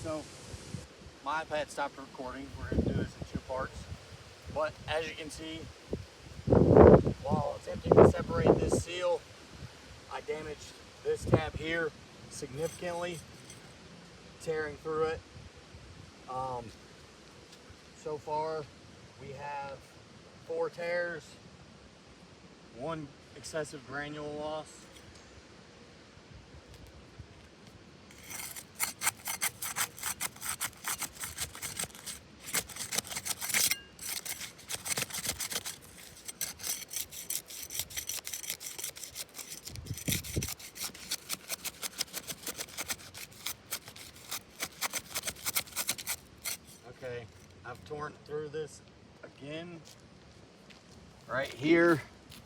So my iPad stopped recording. We're going to do this in two parts. But as you can see, while attempting to separate this seal, I damaged this tab here significantly, tearing through it. So far, we have 4 tears, 1 excessive granule loss. Okay, I've torn through this again right here.